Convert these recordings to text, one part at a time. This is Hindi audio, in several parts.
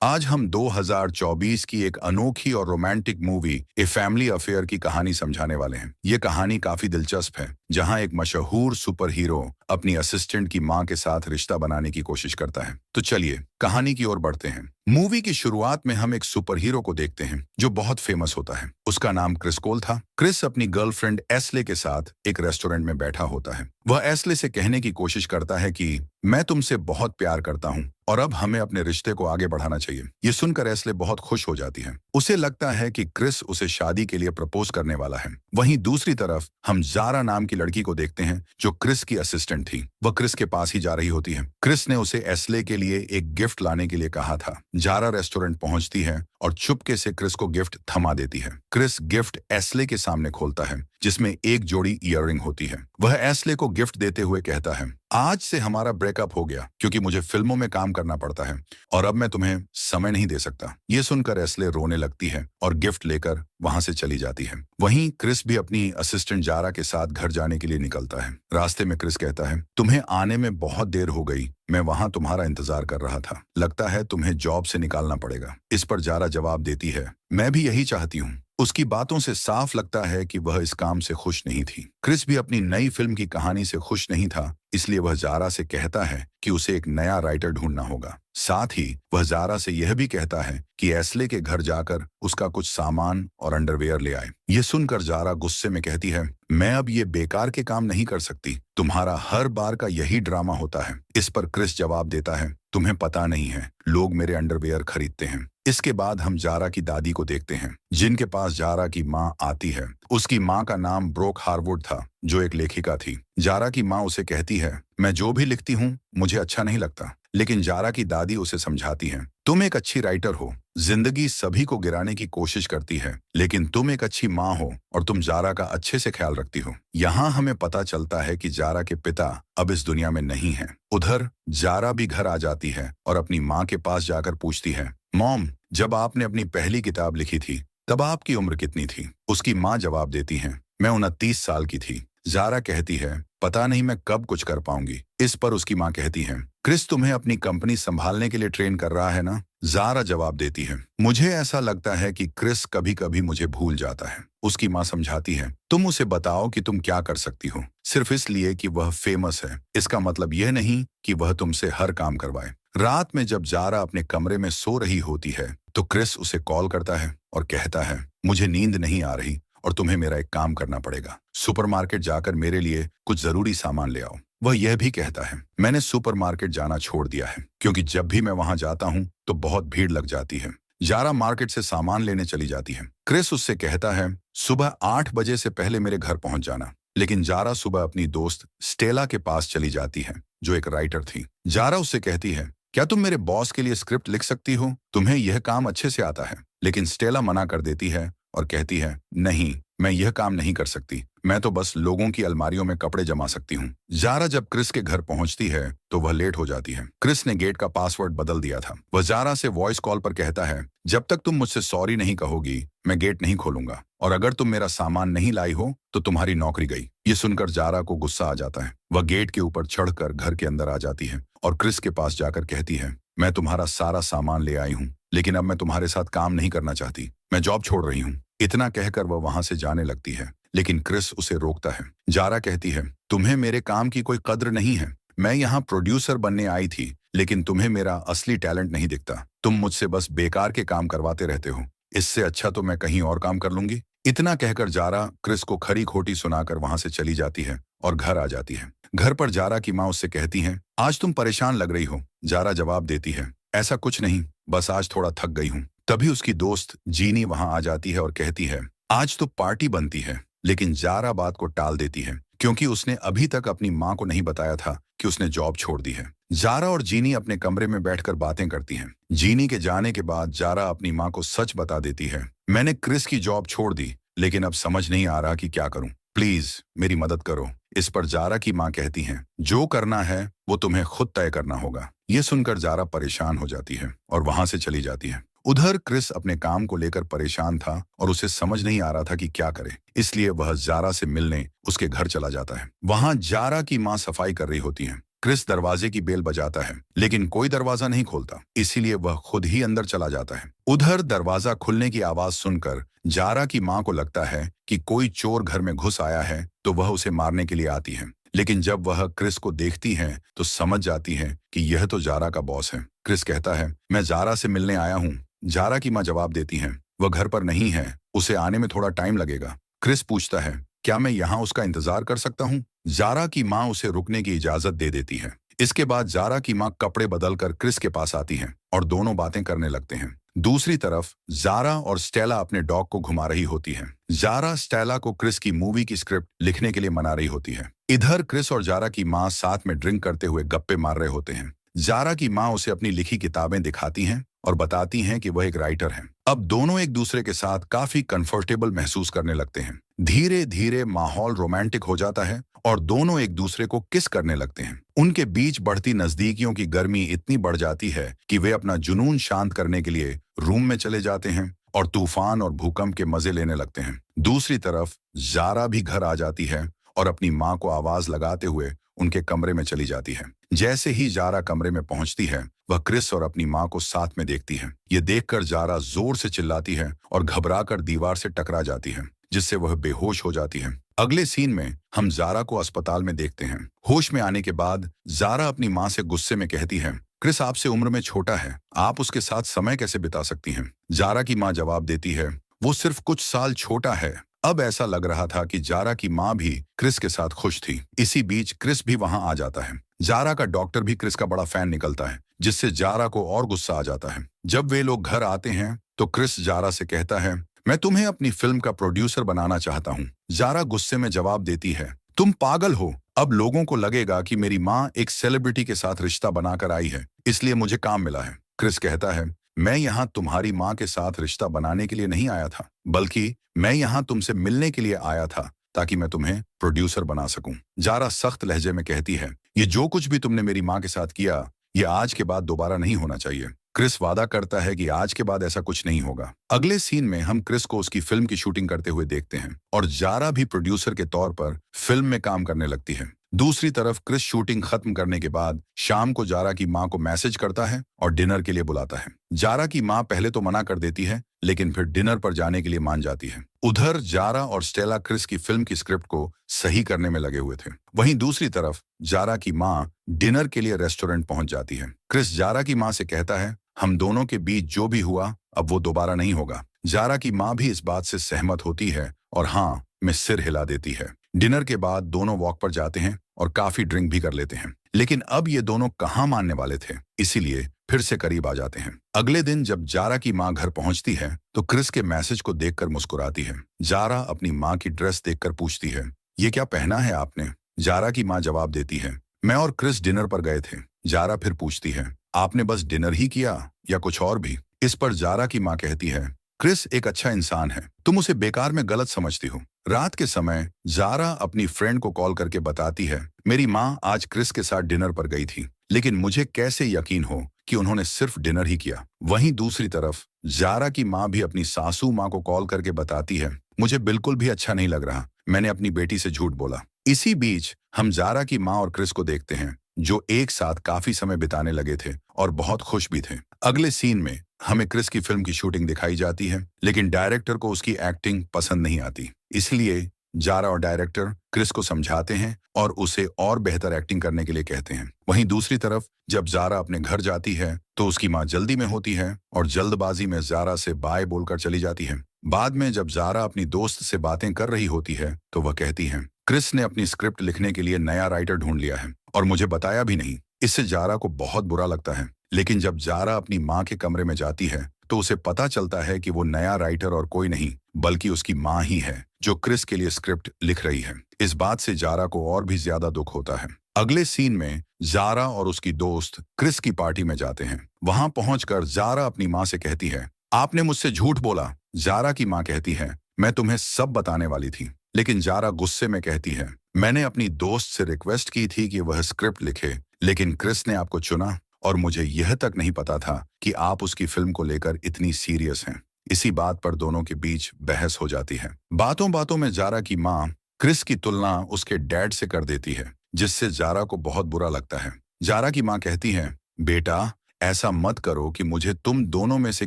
आज हम 2024 की एक अनोखी और romantic movie a family affair की कहानी समझाने वाले हैं। ये कहानी काफी दिलचस्प है, जहां एक मशहूर सुपर हीरो अपनी असिस्टेंट की मां के साथ रिश्ता बनाने की कोशिश करता है। तो चलिए कहानी की ओर बढ़ते हैं। मूवी की शुरुआत में हम एक सुपर हीरो को देखते हैं जो बहुत फेमस होता है। उसका नाम क्रिस कोल था। क्रिस अपनी गर्लफ्रेंड एस्ले के साथ एक रेस्टोरेंट में बैठा होता है। वह एस्ले से कहने की कोशिश करता है कि मैं तुमसे बहुत प्यार करता हूँ और अब हमें अपने रिश्ते को आगे बढ़ाना चाहिए। ये सुनकर एस्ले बहुत खुश हो जाती है। उसे लगता है कि क्रिस उसे शादी के लिए प्रपोज करने वाला है। वहीं दूसरी तरफ हम जारा नाम की लड़की को देखते हैं जो क्रिस की असिस्टेंट थी। वह क्रिस के पास ही जा रही होती है। क्रिस ने उसे एस्ले के लिए एक गिफ्ट लाने के लिए कहा था। जारा रेस्टोरेंट पहुंचती है और चुपके से क्रिस को गिफ्ट थमा देती है। क्रिस गिफ्ट एस्ले के सामने खोलता है जिसमें एक जोड़ी ईयररिंग होती है। वह एस्ले को गिफ्ट देते हुए कहता है, आज से हमारा ब्रेकअप हो गया क्योंकि मुझे फिल्मों में काम करना पड़ता है और अब मैं तुम्हें समय नहीं दे सकता। ये सुनकर एस्ले रोने लगती है और गिफ्ट लेकर वहां से चली जाती है। वहीं क्रिस भी अपनी असिस्टेंट जारा के साथ घर जाने के लिए निकलता है। रास्ते में क्रिस कहता है, तुम्हें आने में बहुत देर हो गई, मैं वहां तुम्हारा इंतजार कर रहा था। लगता है तुम्हें जॉब से निकालना पड़ेगा। इस पर जारा जवाब देती है, मैं भी यही चाहती हूँ। उसकी बातों से साफ लगता है कि वह इस काम से खुश नहीं थी। क्रिस भी अपनी नई फिल्म की कहानी से खुश नहीं था, इसलिए वह जारा से कहता है कि उसे एक नया राइटर ढूंढना होगा। साथ ही वह जारा से यह भी कहता है कि एस्ले के घर जाकर उसका कुछ सामान और अंडरवेयर ले आए। ये सुनकर जारा गुस्से में कहती है, मैं अब ये बेकार के काम नहीं कर सकती। तुम्हारा हर बार का यही ड्रामा होता है। इस पर क्रिस जवाब देता है, तुम्हें पता नहीं है, लोग मेरे अंडरवेयर खरीदते हैं। इसके बाद हम जारा की दादी को देखते हैं, जिनके पास जारा की माँ आती है। उसकी माँ का नाम ब्रोक हार्वुड था, जो एक लेखिका थी। जारा की माँ उसे कहती है, मैं जो भी लिखती हूँ मुझे अच्छा नहीं लगता। लेकिन जारा की दादी उसे समझाती है, तुम एक अच्छी राइटर हो, जिंदगी सभी को गिराने की कोशिश करती है, लेकिन तुम एक अच्छी माँ हो और तुम जारा का अच्छे से ख्याल रखती हो। यहाँ हमें पता चलता है कि जारा के पिता अब इस दुनिया में नहीं है। उधर जारा भी घर आ जाती है और अपनी माँ के पास जाकर पूछती है, मॉम, जब आपने अपनी पहली किताब लिखी थी तब आपकी उम्र कितनी थी? उसकी माँ जवाब देती है, मैं 29 साल की थी। जारा कहती है, पता नहीं मैं कब कुछ कर पाऊंगी। इस पर उसकी माँ कहती है, क्रिस तुम्हें अपनी कंपनी संभालने के लिए ट्रेन कर रहा है ना? जारा जवाब देती है, मुझे ऐसा लगता है कि क्रिस कभी कभी मुझे भूल जाता है। उसकी माँ समझाती है, तुम उसे बताओ कि तुम क्या कर सकती हो, सिर्फ इसलिए कि वह फेमस है। इसका मतलब यह नहीं कि वह तुमसे हर काम करवाए। रात में जब जारा अपने कमरे में सो रही होती है तो क्रिस उसे कॉल करता है और कहता है, मुझे नींद नहीं आ रही और तुम्हें मेरा एक काम करना पड़ेगा। सुपरमार्केट जाकर मेरे लिए कुछ जरूरी सामान ले आओ। वह यह भी कहता है, मैंने सुपरमार्केट जाना छोड़ दिया है क्योंकि जब भी मैं वहां जाता हूं तो बहुत भीड़ लग जाती है। जारा मार्केट से सामान लेने चली जाती है। क्रिस उससे कहता है, सुबह 8 बजे से पहले मेरे घर पहुंच जाना। लेकिन जारा सुबह अपनी दोस्त स्टेला के पास चली जाती है, जो एक राइटर थी। जारा उससे कहती है, क्या तुम मेरे बॉस के लिए स्क्रिप्ट लिख सकती हो? तुम्हें यह काम अच्छे से आता है। लेकिन स्टेला मना कर देती है और कहती है, नहीं, मैं यह काम नहीं कर सकती। मैं तो बस लोगों की अलमारियों में कपड़े जमा सकती हूँ। जारा जब क्रिस के घर पहुंचती है तो वह लेट हो जाती है। क्रिस ने गेट का पासवर्ड बदल दिया था। वह जारा से वॉइस कॉल पर कहता है, जब तक तुम मुझसे सॉरी नहीं कहोगी मैं गेट नहीं खोलूंगा, और अगर तुम मेरा सामान नहीं लाई हो तो तुम्हारी नौकरी गई। ये सुनकर जारा को गुस्सा आ जाता है। वह गेट के ऊपर चढ़कर घर के अंदर आ जाती है और क्रिस के पास जाकर कहती है, मैं तुम्हारा सारा सामान ले आई हूँ, लेकिन अब मैं तुम्हारे साथ काम नहीं करना चाहती। मैं जॉब छोड़ रही हूँ। इतना कहकर वह वहां से जाने लगती है, लेकिन क्रिस उसे रोकता है। जारा कहती है, तुम्हें मेरे काम की कोई कद्र नहीं है। मैं यहाँ प्रोड्यूसर बनने आई थी, लेकिन तुम्हें मेरा असली टैलेंट नहीं दिखता। तुम मुझसे बस बेकार के काम करवाते रहते हो। इससे अच्छा तो मैं कहीं और काम कर लूंगी। इतना कहकर जारा क्रिस को खरी खोटी सुनाकर वहां से चली जाती है और घर आ जाती है। घर पर जारा की माँ उससे कहती है, आज तुम परेशान लग रही हो। जारा जवाब देती है, ऐसा कुछ नहीं, बस आज थोड़ा थक गई हूँ। तभी उसकी दोस्त जीनी वहां आ जाती है और कहती है, आज तो पार्टी बनती है। लेकिन जारा बात को टाल देती है क्योंकि उसने अभी तक अपनी माँ को नहीं बताया था कि उसने जॉब छोड़ दी है। जारा और जीनी अपने कमरे में बैठकर बातें करती हैं। जीनी के जाने के बाद जारा अपनी माँ को सच बता देती है, मैंने क्रिस की जॉब छोड़ दी, लेकिन अब समझ नहीं आ रहा कि क्या करूं। प्लीज मेरी मदद करो। इस पर जारा की माँ कहती है, जो करना है वो तुम्हें खुद तय करना होगा। ये सुनकर जारा परेशान हो जाती है और वहां से चली जाती है। उधर क्रिस अपने काम को लेकर परेशान था और उसे समझ नहीं आ रहा था कि क्या करे, इसलिए वह जारा से मिलने उसके घर चला जाता है। वहां जारा की माँ सफाई कर रही होती है। क्रिस दरवाजे की बेल बजाता है, लेकिन कोई दरवाजा नहीं खोलता, इसीलिए वह खुद ही अंदर चला जाता है। उधर दरवाजा खुलने की आवाज सुनकर जारा की माँ को लगता है कि कोई चोर घर में घुस आया है, तो वह उसे मारने के लिए आती है। लेकिन जब वह क्रिस को देखती है तो समझ जाती है कि यह तो जारा का बॉस है। क्रिस कहता है, मैं जारा से मिलने आया हूँ। जारा की माँ जवाब देती है, वह घर पर नहीं है, उसे आने में थोड़ा टाइम लगेगा। क्रिस पूछता है, क्या मैं यहाँ उसका इंतजार कर सकता हूँ? जारा की माँ उसे रुकने की इजाजत दे देती है। इसके बाद जारा की माँ कपड़े बदलकर क्रिस के पास आती है और दोनों बातें करने लगते हैं। दूसरी तरफ जारा और स्टेला अपने डॉग को घुमा रही होती है। जारा स्टेला को क्रिस की मूवी की स्क्रिप्ट लिखने के लिए मना रही होती है। इधर क्रिस और जारा की माँ साथ में ड्रिंक करते हुए गप्पे मार रहे होते हैं। जारा की माँ उसे अपनी लिखी किताबें दिखाती हैं और बताती हैं कि वह एक राइटर है। अब दोनों एक दूसरे के साथ काफी कंफर्टेबल महसूस करने लगते हैं। धीरे धीरे माहौल रोमांटिक हो जाता है और दोनों एक दूसरे को किस करने लगते हैं। उनके बीच बढ़ती नजदीकियों की गर्मी इतनी बढ़ जाती है कि वे अपना जुनून शांत करने के लिए रूम में चले जाते हैं और तूफान और भूकंप के मजे लेने लगते हैं। दूसरी तरफ जारा भी घर आ जाती है और अपनी माँ को आवाज लगाते हुए उनके कमरे में चली जाती है। जैसे ही जारा कमरे में पहुंचती है, वह क्रिस और अपनी माँ को साथ में देखती है। ये देखकर जारा जोर से चिल्लाती है और घबराकर दीवार से टकरा जाती है, जिससे वह बेहोश हो जाती है। अगले सीन में हम जारा को अस्पताल में देखते हैं। होश में आने के बाद जारा अपनी माँ से गुस्से में कहती है, क्रिस आपसे उम्र में छोटा है, आप उसके साथ समय कैसे बिता सकती हैं? जारा की माँ जवाब देती है, वो सिर्फ कुछ साल छोटा है। अब ऐसा लग रहा था कि जारा की माँ भी क्रिस के साथ खुश थी। इसी बीच क्रिस भी वहां आ जाता है। जारा का डॉक्टर भी क्रिस का बड़ा फैन निकलता है, जिससे जारा को और गुस्सा आ जाता है। जब वे लोग घर आते हैं तो क्रिस जारा से कहता है, मैं तुम्हें अपनी फिल्म का प्रोड्यूसर बनाना चाहता हूँ। जारा गुस्से में जवाब देती है, तुम पागल हो, अब लोगों को लगेगा कि मेरी माँ एक सेलिब्रिटी के साथ रिश्ता बनाकर आई है, इसलिए मुझे काम मिला है। क्रिस कहता है, मैं यहाँ तुम्हारी माँ के साथ रिश्ता बनाने के लिए नहीं आया था, बल्कि मैं यहाँ तुमसे मिलने के लिए आया था ताकि मैं तुम्हें प्रोड्यूसर बना सकूं। जारा सख्त लहजे में कहती है, ये जो कुछ भी तुमने मेरी माँ के साथ किया, ये आज के बाद दोबारा नहीं होना चाहिए। क्रिस वादा करता है कि आज के बाद ऐसा कुछ नहीं होगा। अगले सीन में हम क्रिस को उसकी फिल्म की शूटिंग करते हुए देखते हैं और जारा भी प्रोड्यूसर के तौर पर फिल्म में काम करने लगती है। दूसरी तरफ क्रिस शूटिंग खत्म करने के बाद शाम को जारा की माँ को मैसेज करता है और डिनर के लिए बुलाता है। जारा की माँ पहले तो मना कर देती है, लेकिन फिर डिनर पर जाने के लिए मान जाती है। उधर जारा और स्टेला क्रिस की फिल्म की स्क्रिप्ट को सही करने में लगे हुए थे। वहीं दूसरी तरफ जारा की माँ डिनर के लिए रेस्टोरेंट पहुंच जाती है। क्रिस जारा की माँ से कहता है, हम दोनों के बीच जो भी हुआ अब वो दोबारा नहीं होगा। जारा की माँ भी इस बात से सहमत होती है और हाँ में सिर हिला देती है। डिनर के बाद दोनों वॉक पर जाते हैं और काफी ड्रिंक भी कर लेते हैं, लेकिन अब ये दोनों कहाँ मानने वाले थे, इसीलिए फिर से करीब आ जाते हैं। अगले दिन जब जारा की माँ घर पहुंचती है तो क्रिस के मैसेज को देखकर मुस्कुराती है। जारा अपनी माँ की ड्रेस देखकर पूछती है, ये क्या पहना है आपने? जारा की माँ जवाब देती है, मैं और क्रिस डिनर पर गए थे। जारा फिर पूछती है, आपने बस डिनर ही किया या कुछ और भी? इस पर जारा की माँ कहती है, क्रिस एक अच्छा इंसान है, तुम उसे बेकार में गलत समझती हो। रात के समय जारा अपनी फ्रेंड को कॉल करके बताती है, मेरी माँ आज क्रिस के साथ डिनर पर गई थी, लेकिन मुझे कैसे यकीन हो कि उन्होंने सिर्फ डिनर ही किया। वहीं दूसरी तरफ जारा की माँ भी अपनी सासू माँ को कॉल करके बताती है, मुझे बिल्कुल भी अच्छा नहीं लग रहा, मैंने अपनी बेटी से झूठ बोला। इसी बीच हम जारा की माँ और क्रिस को देखते हैं, जो एक साथ काफी समय बिताने लगे थे और बहुत खुश भी थे। अगले सीन में हमें क्रिस की फिल्म की शूटिंग दिखाई जाती है, लेकिन डायरेक्टर को उसकी एक्टिंग पसंद नहीं आती, इसलिए जारा और डायरेक्टर क्रिस को समझाते हैं और उसे और बेहतर एक्टिंग करने के लिए कहते हैं। वहीं दूसरी तरफ जब जारा अपने घर जाती है तो उसकी माँ जल्दी में होती है और जल्दबाजी में जारा से बाय बोलकर चली जाती है। बाद में जब जारा अपनी दोस्त से बातें कर रही होती है तो वह कहती है, क्रिस ने अपनी स्क्रिप्ट लिखने के लिए नया राइटर ढूंढ लिया है और मुझे बताया भी नहीं। इससे जारा को बहुत बुरा लगता है, लेकिन जब जारा अपनी माँ के कमरे में जाती है तो उसे पता चलता है कि वो नया राइटर और कोई नहीं बल्कि उसकी माँ ही है, जो क्रिस के लिए स्क्रिप्ट लिख रही है। इस बात से जारा को और भी ज्यादा दुख होता है। अगले सीन में जारा और उसकी दोस्त क्रिस की पार्टी में जाते हैं। वहां पहुंचकर जारा अपनी माँ से कहती है, आपने मुझसे झूठ बोला। जारा की माँ कहती है, मैं तुम्हें सब बताने वाली थी, लेकिन जारा गुस्से में कहती है, मैंने अपनी दोस्त से रिक्वेस्ट की थी कि वह स्क्रिप्ट लिखे, लेकिन क्रिस ने आपको चुना और मुझे यह तक नहीं पता था कि आप उसकी फिल्म को लेकर इतनी सीरियस हैं। इसी बात पर दोनों के बीच बहस हो जाती है। बातों बातों में जारा की माँ क्रिस की तुलना उसके डैड से कर देती है, जिससे जारा को बहुत बुरा लगता है। जारा की माँ कहती है, बेटा ऐसा मत करो कि मुझे तुम दोनों में से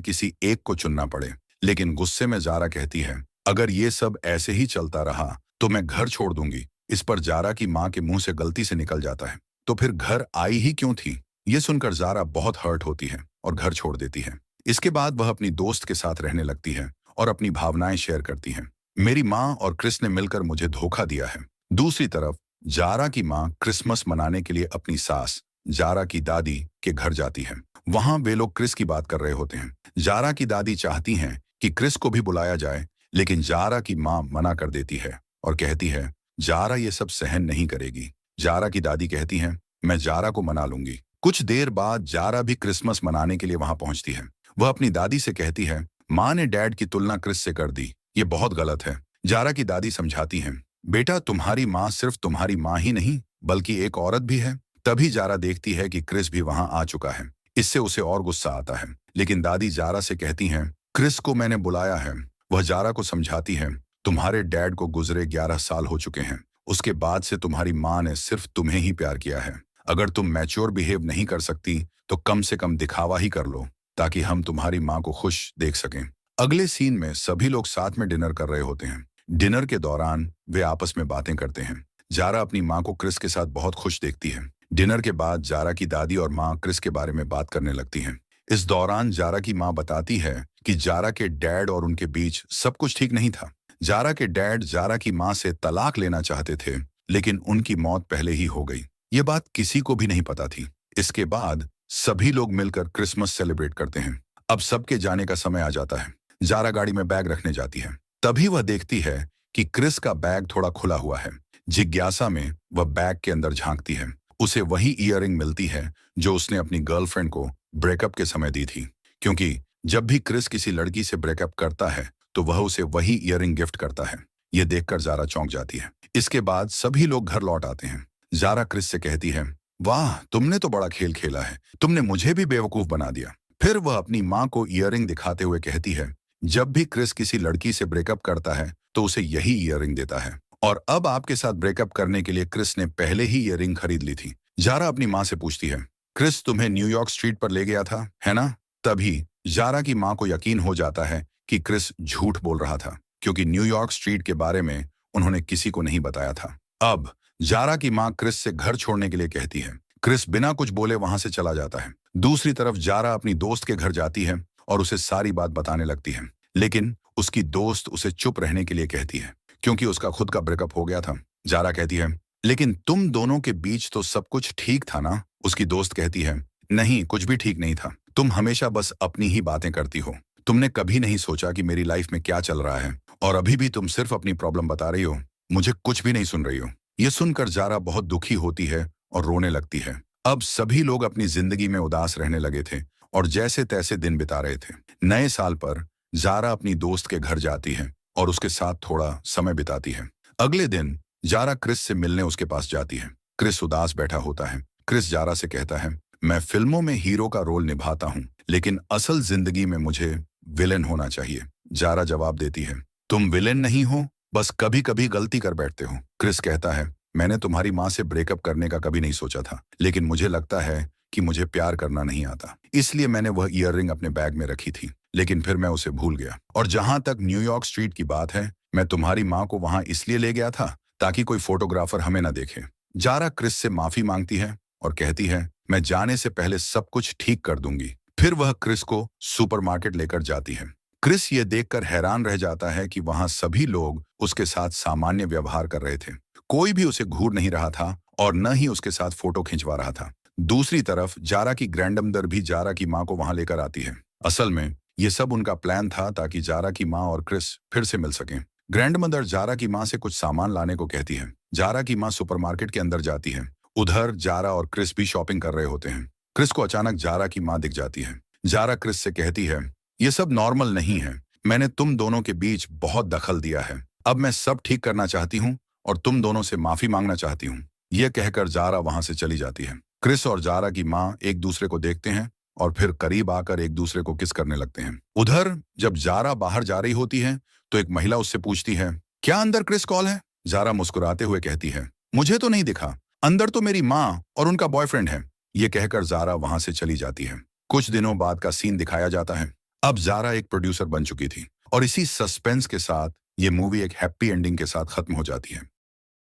किसी एक को चुनना पड़े। लेकिन गुस्से में जारा कहती है, अगर ये सब ऐसे ही चलता रहा तो मैं घर छोड़ दूंगी। इस पर जारा की माँ के मुंह से गलती से निकल जाता है, तो फिर घर आई ही क्यों थी? ये सुनकर जारा बहुत हर्ट होती है और घर छोड़ देती है। इसके बाद वह अपनी दोस्त के साथ रहने लगती है और अपनी भावनाएं शेयर करती हैं। मेरी माँ और क्रिस ने मिलकर मुझे धोखा दिया है। दूसरी तरफ जारा की माँ क्रिसमस मनाने के लिए अपनी सास जारा की दादी के घर जाती है। वहां वे लोग क्रिस की बात कर रहे होते हैं। जारा की दादी चाहती हैं कि क्रिस को भी बुलाया जाए, लेकिन जारा की माँ मना कर देती है और कहती है, जारा ये सब सहन नहीं करेगी। जारा की दादी कहती हैं, मैं जारा को मना लूंगी। कुछ देर बाद जारा भी क्रिसमस मनाने के लिए वहां पहुंचती है। वह अपनी दादी से कहती है, माँ ने डैड की तुलना क्रिस से कर दी, ये बहुत गलत है। जारा की दादी समझाती हैं, बेटा तुम्हारी माँ सिर्फ तुम्हारी माँ ही नहीं बल्कि एक औरत भी है। तभी जारा देखती है कि क्रिस भी वहां आ चुका है। इससे उसे और गुस्सा आता है, लेकिन दादी जारा से कहती हैं, क्रिस को मैंने बुलाया है। वह जारा को समझाती है, तुम्हारे डैड को गुजरे 11 साल हो चुके हैं। उसके बाद से तुम्हारी माँ ने सिर्फ तुम्हें ही प्यार किया है। अगर तुम मैच्योर बिहेव नहीं कर सकती तो कम से कम दिखावा ही कर लो, ताकि हम तुम्हारी माँ को खुश देख सकें। अगले सीन में सभी लोग साथ में डिनर कर रहे होते हैं। डिनर के दौरान वे आपस में बातें करते हैं। जारा अपनी माँ को क्रिस के साथ बहुत खुश देखती है। डिनर के बाद जारा की दादी और माँ क्रिस के बारे में बात करने लगती हैं। इस दौरान जारा की माँ बताती है कि जारा के डैड और उनके बीच सब कुछ ठीक नहीं था। जारा के डैड जारा की माँ से तलाक लेना चाहते थे, लेकिन उनकी मौत पहले ही हो गई। ये बात किसी को भी नहीं पता थी। इसके बाद सभी लोग मिलकर क्रिसमस सेलिब्रेट करते हैं। अब सबके जाने का समय आ जाता है। जारा गाड़ी में बैग रखने जाती है। तभी वह देखती है कि क्रिस का बैग थोड़ा खुला हुआ है। जिज्ञासा में वह बैग के अंदर झांकती है। उसे वही ईयररिंग मिलती है जो उसने अपनी गर्लफ्रेंड को ब्रेकअप के समय दी थी, क्योंकि जब भी क्रिस किसी लड़की से ब्रेकअप करता है तो वह उसे वही ईयररिंग गिफ्ट करता है। यह देखकर जारा चौंक जाती है। इसके बाद सभी लोग घर लौट आते हैं। जारा क्रिस से कहती है, वाह तुमने तो बड़ा खेल खेला है, तुमने मुझे भी बेवकूफ बना दिया। फिर वह अपनी माँ को ईयररिंग दिखाते हुए कहती है, जब भी क्रिस किसी लड़की से ब्रेकअप करता है तो उसे यही ईयररिंग देता है, और अब आपके साथ ब्रेकअप करने के लिए क्रिस ने पहले ही ईयररिंग खरीद ली थी। जारा अपनी माँ से पूछती है, क्रिस तुम्हें न्यूयॉर्क स्ट्रीट पर ले गया था, है ना? तभी जारा की माँ को यकीन हो जाता है कि क्रिस झूठ बोल रहा था, क्योंकि न्यूयॉर्क स्ट्रीट के बारे में उन्होंने किसी को नहीं बताया था। अब जारा की माँ क्रिस से घर छोड़ने के लिए कहती है। क्रिस बिना कुछ बोले वहां से चला जाता है। दूसरी तरफ जारा अपनी दोस्त के घर जाती है और उसे सारी बात बताने लगती है, लेकिन उसकी दोस्त उसे चुप रहने के लिए कहती है, क्योंकि उसका खुद का ब्रेकअप हो गया था। जारा कहती है, लेकिन तुम दोनों के बीच तो सब कुछ ठीक था ना? उसकी दोस्त कहती है, नहीं कुछ भी ठीक नहीं था। तुम हमेशा बस अपनी ही बातें करती हो। तुमने कभी नहीं सोचा कि मेरी लाइफ में क्या चल रहा है, और अभी भी तुम सिर्फ अपनी प्रॉब्लम बता रही हो, मुझे कुछ भी नहीं सुन रही हो। यह सुनकर जारा बहुत दुखी होती है और रोने लगती है। अब सभी लोग अपनी जिंदगी में उदास रहने लगे थे और जैसे तैसे दिन बिता रहे थे। नए साल पर जारा अपनी दोस्त के घर जाती है और उसके साथ थोड़ा समय बिताती है। अगले दिन जारा क्रिस से मिलने उसके पास जाती है। क्रिस उदास बैठा होता है। क्रिस जारा से कहता है, मैं फिल्मों में हीरो का रोल निभाता हूँ, लेकिन असल जिंदगी में मुझे विलेन होना चाहिए। जारा जवाब देती है, तुम विलेन नहीं हो, बस कभी कभी गलती कर बैठते हो। क्रिस कहता है, मैंने तुम्हारी माँ से ब्रेकअप करने का कभी नहीं सोचा था, लेकिन मुझे लगता है कि मुझे प्यार करना नहीं आता, इसलिए मैंने वह ईयररिंग अपने बैग में रखी थी, लेकिन फिर मैं उसे भूल गया। और जहां तक न्यूयॉर्क स्ट्रीट की बात है, मैं तुम्हारी माँ को वहां इसलिए ले गया था ताकि कोई फोटोग्राफर हमें ना देखे। जारा क्रिस से माफी मांगती है और कहती है, मैं जाने से पहले सब कुछ ठीक कर दूंगी। फिर वह क्रिस को सुपरमार्केट लेकर जाती है। क्रिस ये देखकर हैरान रह जाता है कि वहां सभी लोग उसके साथ सामान्य व्यवहार कर रहे थे। कोई भी उसे घूर नहीं रहा था और न ही उसके साथ फोटो खिंचवा रहा था। दूसरी तरफ जारा की ग्रैंडमदर भी जारा की माँ को वहां लेकर आती है। असल में ये सब उनका प्लान था ताकि जारा की माँ और क्रिस फिर से मिल सकें। ग्रैंडमदर जारा की माँ से कुछ सामान लाने को कहती है। जारा की माँ सुपरमार्केट के अंदर जाती है। उधर जारा और क्रिस भी शॉपिंग कर रहे होते हैं। क्रिस को अचानक जारा की माँ दिख जाती है। जारा क्रिस से कहती है, ये सब नॉर्मल नहीं है, मैंने तुम दोनों के बीच बहुत दखल दिया है। अब मैं सब ठीक करना चाहती हूँ और तुम दोनों से माफी मांगना चाहती हूँ। यह कहकर जारा वहां से चली जाती है। क्रिस और जारा की माँ एक दूसरे को देखते हैं और फिर करीब आकर एक दूसरे को किस करने लगते हैं। उधर जब जारा बाहर जा रही होती है तो एक महिला उससे पूछती है, क्या अंदर क्रिस कॉल है? जारा मुस्कुराते हुए कहती है, मुझे तो नहीं दिखा, अंदर तो मेरी माँ और उनका बॉयफ्रेंड है। ये कहकर ज़ारा वहां से चली जाती है। कुछ दिनों बाद का सीन दिखाया जाता है। अब ज़ारा एक प्रोड्यूसर बन चुकी थी और इसी सस्पेंस के साथ ये मूवी एक हैप्पी एंडिंग के साथ खत्म हो जाती है।